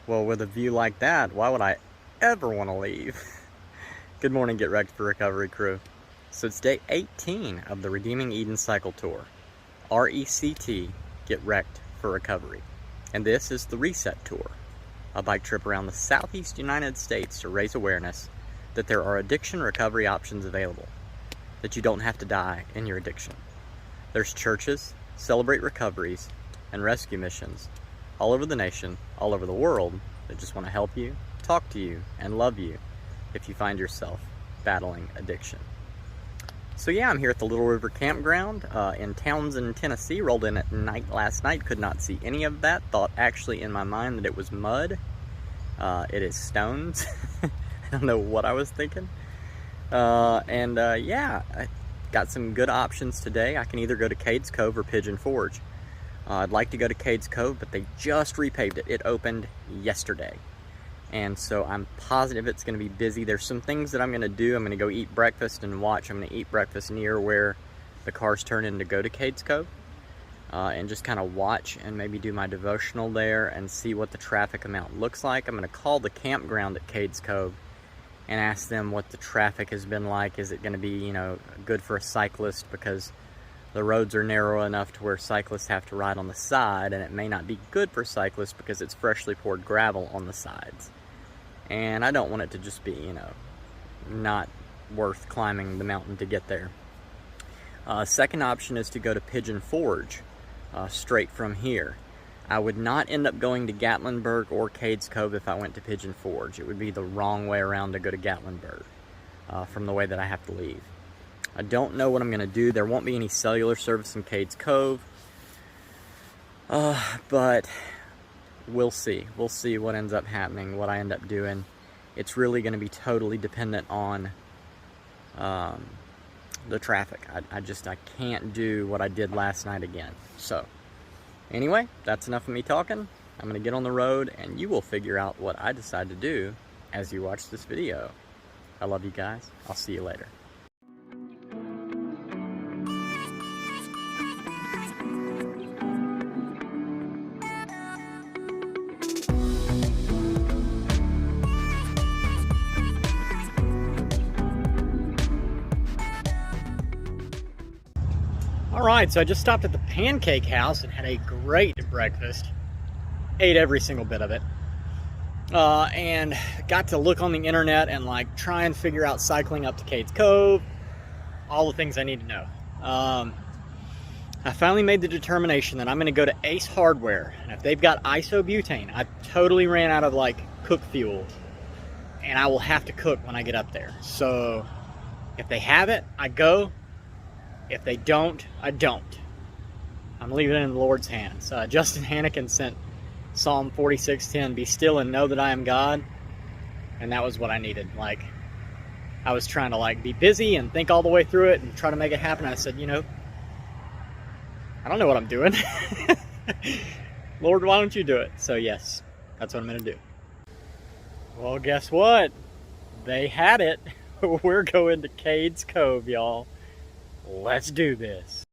Well, with a view like that, why would I ever want to leave? Good morning, Get Wrecked for Recovery crew. So it's day 18 of the Redeeming Eden Cycle Tour. RECT, Get Wrecked for Recovery. And this is the Reset Tour, a bike trip around the southeast United States to raise awareness that there are addiction recovery options available, that you don't have to die in your addiction. There's churches, celebrate recoveries, and rescue missions all over the nation, all over the world, that just want to help you, talk to you, and love you if you find yourself battling addiction. So yeah, I'm here at the Little River Campground in Townsend, Tennessee. Rolled in at night last night, could not see any of that. Thought actually in my mind that it was mud. It is stones. I don't know what I was thinking. Yeah, I got some good options today. I can either go to Cades Cove or Pigeon Forge. I'd like to go to Cades Cove, but they just repaved it. It opened yesterday. And so I'm positive it's going to be busy. There's some things that I'm going to do. I'm going to go eat breakfast and watch. I'm going to eat breakfast near where the cars turn in to go to Cades Cove. And just kind of watch and maybe do my devotional there and see what the traffic amount looks like. I'm going to call the campground at Cades Cove and ask them what the traffic has been like. Is it going to be, you know, good for a cyclist, because the roads are narrow enough to where cyclists have to ride on the side, and it may not be good for cyclists because it's freshly poured gravel on the sides. And I don't want it to just be, you know, not worth climbing the mountain to get there. Second option is to go to Pigeon Forge, straight from here. I would not end up going to Gatlinburg or Cades Cove if I went to Pigeon Forge. It would be the wrong way around to go to Gatlinburg from the way that I have to leave. I don't know what I'm going to do. There won't be any cellular service in Cades Cove, but we'll see. We'll see what ends up happening, what I end up doing. It's really going to be totally dependent on the traffic. I can't do what I did last night again. So anyway, that's enough of me talking. I'm going to get on the road, and you will figure out what I decide to do as you watch this video. I love you guys. I'll see you later. Alright, so I just stopped at the Pancake House and had a great breakfast. Ate every single bit of it. And got to look on the internet and like try and figure out cycling up to Cades Cove. All the things I need to know. I finally made the determination that I'm going to go to Ace Hardware. And if they've got isobutane, I totally ran out of like cook fuel. And I will have to cook when I get up there. So if they have it, I go. If they don't, I don't. I'm leaving it in the Lord's hands. Justin Hannikin sent Psalm 46:10, "Be still and know that I am God." And that was what I needed. Like, I was trying to like be busy and think all the way through it and try to make it happen. I said, you know, I don't know what I'm doing. Lord, why don't you do it? So yes, that's what I'm going to do. Well, guess what? They had it. We're going to Cades Cove, y'all. Let's do this.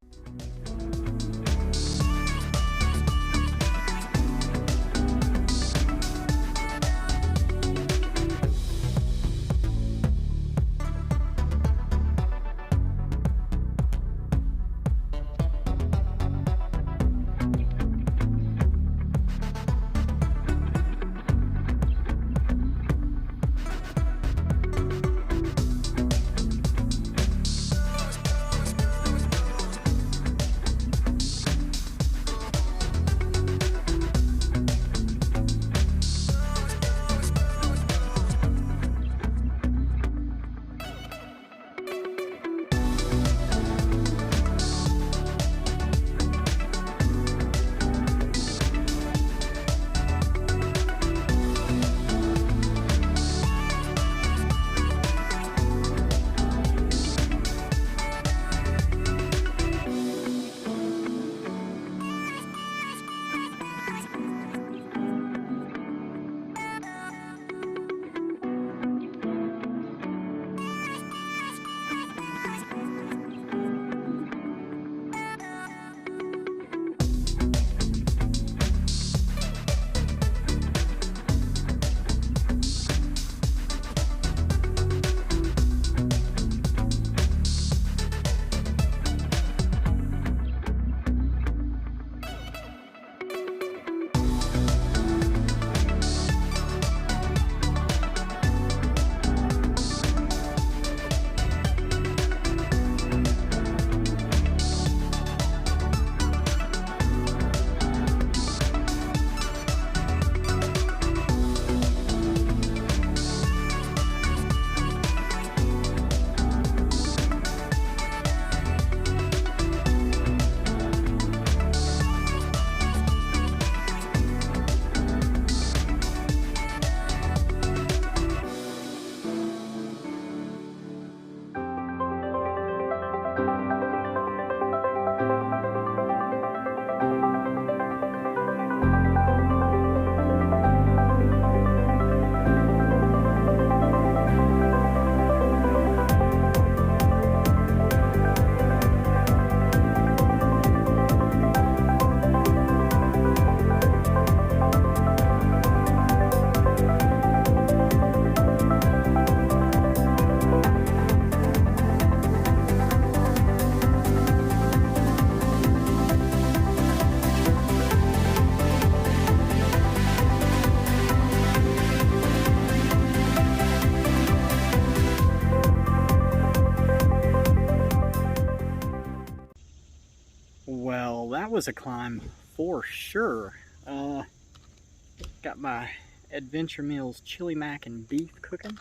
was a climb for sure. Got my Adventure Meals chili mac and beef cooking,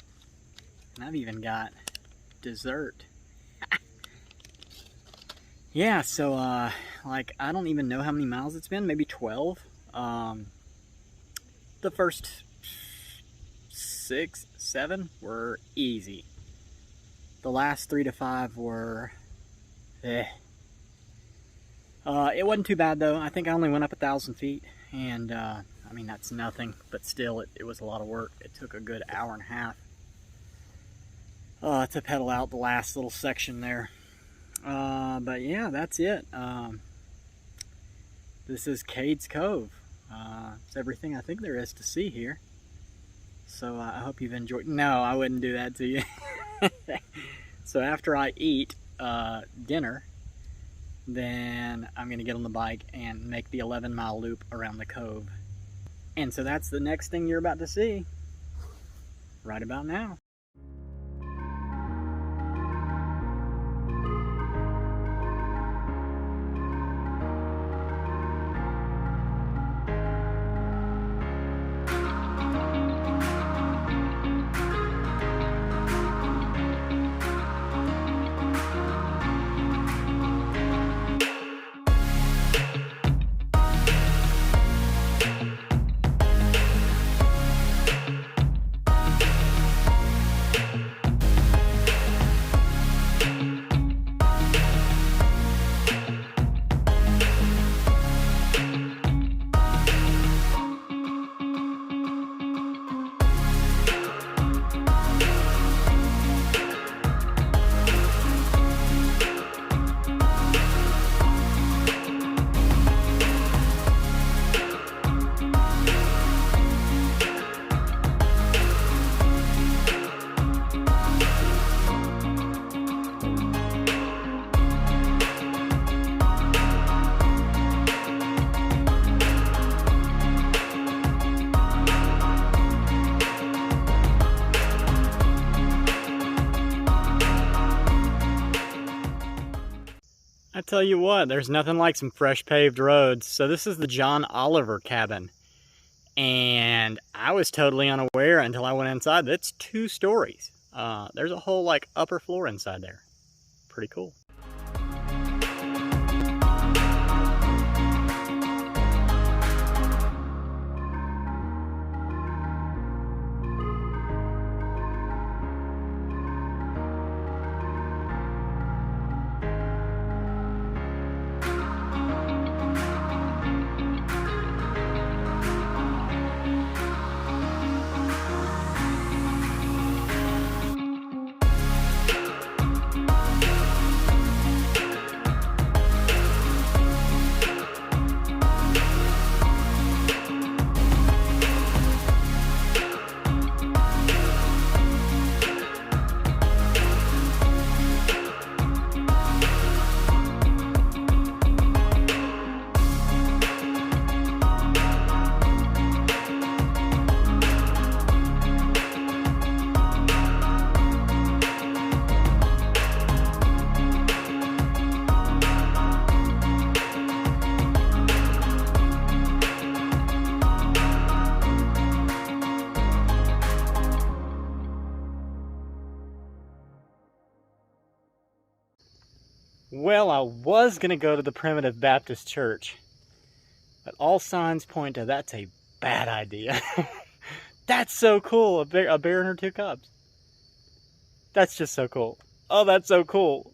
and I've even got dessert. Yeah, so like, I don't even know how many miles it's been, maybe 12. The first 6, 7 were easy. The last 3 to 5 were it wasn't too bad though. I think I only went up 1,000 feet, and I mean, that's nothing, but still it was a lot of work. It took a good hour and a half to pedal out the last little section there. But yeah, that's it. This is Cades Cove. It's everything I think there is to see here. So I hope you've enjoyed. No, I wouldn't do that to you. So after I eat dinner, then I'm going to get on the bike and make the 11-mile loop around the cove. And so that's the next thing you're about to see right about now. I tell you what, there's nothing like some fresh paved roads. So this is the John Oliver cabin, and I was totally unaware until I went inside. It's 2 stories. There's a whole like upper floor inside there. Pretty cool. Well, I was going to go to the Primitive Baptist Church, but all signs point to that's a bad idea. That's so cool, a bear and her 2 cubs. That's just so cool. Oh, that's so cool.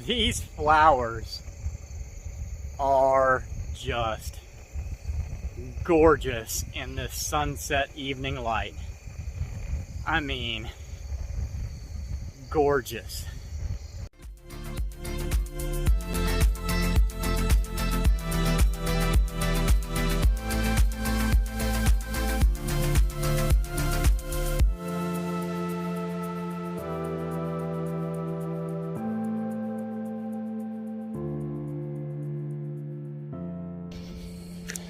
These flowers are just gorgeous in this sunset evening light. I mean, gorgeous.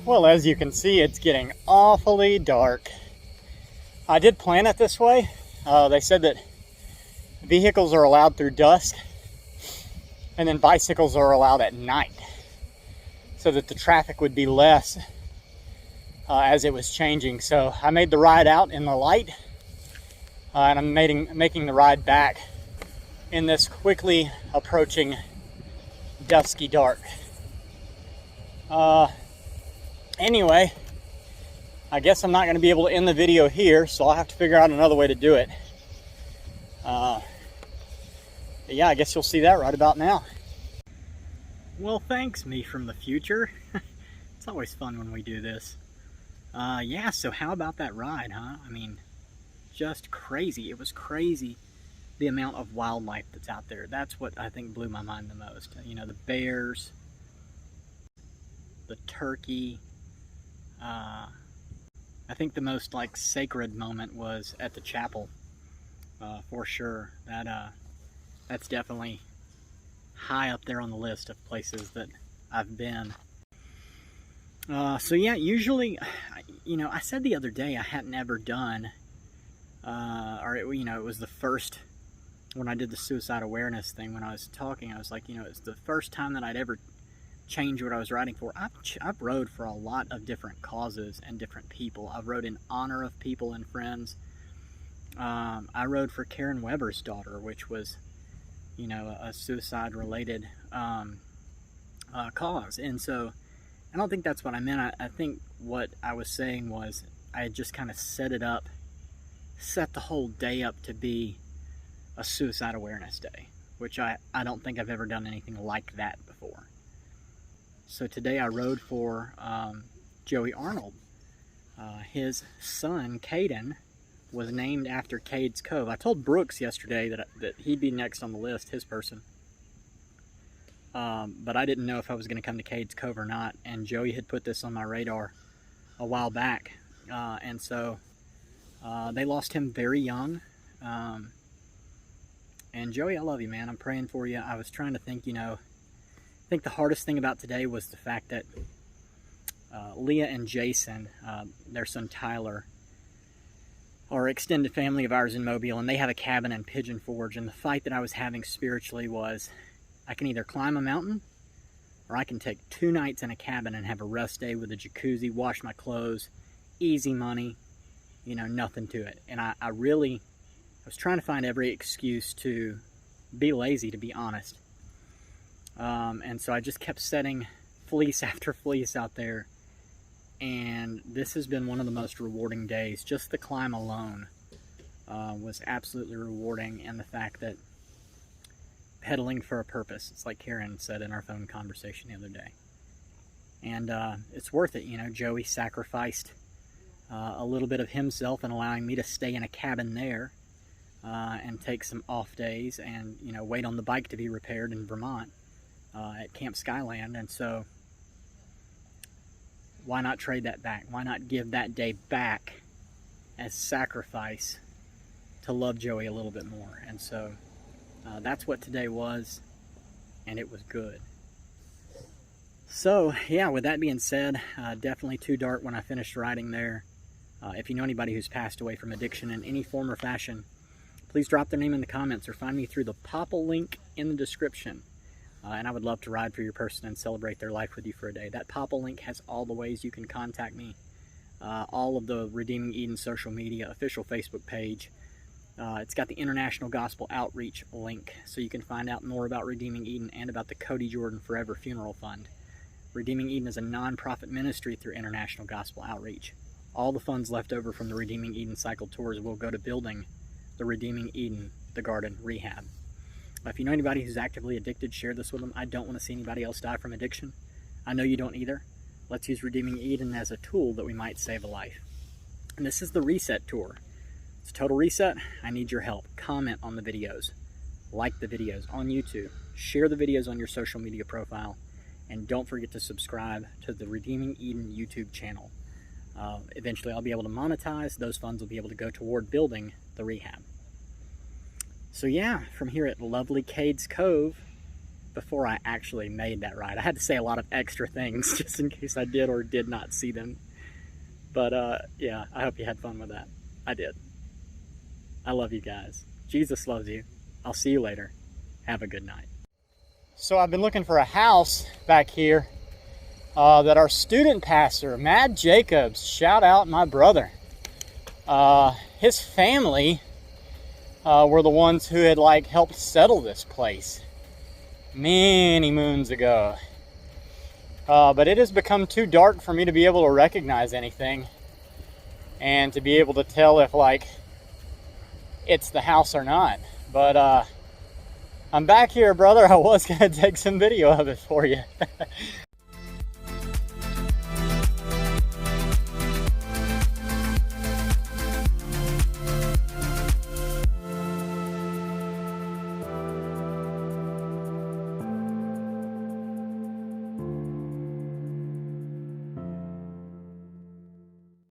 Well, as you can see, it's getting awfully dark. I did plan it this way. They said that vehicles are allowed through dusk, and then bicycles are allowed at night, so that the traffic would be less as it was changing. So I made the ride out in the light, and I'm making the ride back in this quickly approaching dusky dark. Anyway, I guess I'm not going to be able to end the video here, so I'll have to figure out another way to do it. Yeah, I guess you'll see that right about now. Well, thanks, me from the future. It's always fun when we do this. Yeah, so how about that ride, huh? I mean, just crazy. It was crazy, the amount of wildlife that's out there. That's what I think blew my mind the most. You know, the bears, the turkey. I think the most like sacred moment was at the chapel, for sure. That's definitely high up there on the list of places that I've been. So yeah, usually, you know, I said the other day I hadn't ever done, it was the first, when I did the suicide awareness thing, when I was talking, I was like, you know, it's the first time that I'd ever change what I was riding for. I've rode for a lot of different causes and different people. I've rode in honor of people and friends. I rode for Karen Weber's daughter, which was, you know, a suicide-related cause. And so I don't think that's what I meant. I think what I was saying was I had just kind of set the whole day up to be a suicide awareness day, which I don't think I've ever done anything like that before. So today I rode for Joey Arnold. His son, Cayden, was named after Cades Cove. I told Brooks yesterday that he'd be next on the list, his person. But I didn't know if I was going to come to Cades Cove or not, and Joey had put this on my radar a while back. And so they lost him very young. And Joey, I love you, man. I'm praying for you. I was trying to think, you know, I think the hardest thing about today was the fact that Leah and Jason, their son Tyler, are extended family of ours in Mobile, and they have a cabin in Pigeon Forge. And the fight that I was having spiritually was, I can either climb a mountain, or I can take 2 nights in a cabin and have a rest day with a jacuzzi, wash my clothes, easy money, you know, nothing to it. And I was trying to find every excuse to be lazy, to be honest. And so I just kept setting fleece after fleece out there, and this has been one of the most rewarding days. Just the climb alone was absolutely rewarding, and the fact that pedaling for a purpose, it's like Karen said in our phone conversation the other day. And it's worth it, you know. Joey sacrificed a little bit of himself in allowing me to stay in a cabin there and take some off days and, you know, wait on the bike to be repaired in Vermont. At Camp Skyland. And so why not trade that back? Why not give that day back as sacrifice to love Joey a little bit more? And so that's what today was, and it was good. So yeah, with that being said, definitely too dark when I finished riding there. If you know anybody who's passed away from addiction in any form or fashion, please drop their name in the comments or find me through the Popple link in the description. And I would love to ride for your person and celebrate their life with you for a day. That Popple link has all the ways you can contact me. All of the Redeeming Eden social media, official Facebook page. It's got the International Gospel Outreach link, so you can find out more about Redeeming Eden and about the Cody Jordan Forever Funeral Fund. Redeeming Eden is a non-profit ministry through International Gospel Outreach. All the funds left over from the Redeeming Eden cycle tours will go to building the Redeeming Eden, the Garden Rehab. If you know anybody who's actively addicted, share this with them. I don't want to see anybody else die from addiction. I know you don't either. Let's use Redeeming Eden as a tool that we might save a life. And this is the reset tour. It's a total reset. I need your help. Comment on the videos. Like the videos on YouTube. Share the videos on your social media profile. And don't forget to subscribe to the Redeeming Eden YouTube channel. Eventually I'll be able to monetize. Those funds will be able to go toward building the rehab. So yeah, from here at lovely Cades Cove, before I actually made that ride, I had to say a lot of extra things just in case I did or did not see them. But yeah, I hope you had fun with that. I did. I love you guys. Jesus loves you. I'll see you later. Have a good night. So I've been looking for a house back here that our student pastor, Matt Jacobs, shout out my brother. His family were the ones who had helped settle this place many moons ago. But it has become too dark for me to be able to recognize anything and to be able to tell if it's the house or not. But I'm back here, brother. I was gonna take some video of it for you.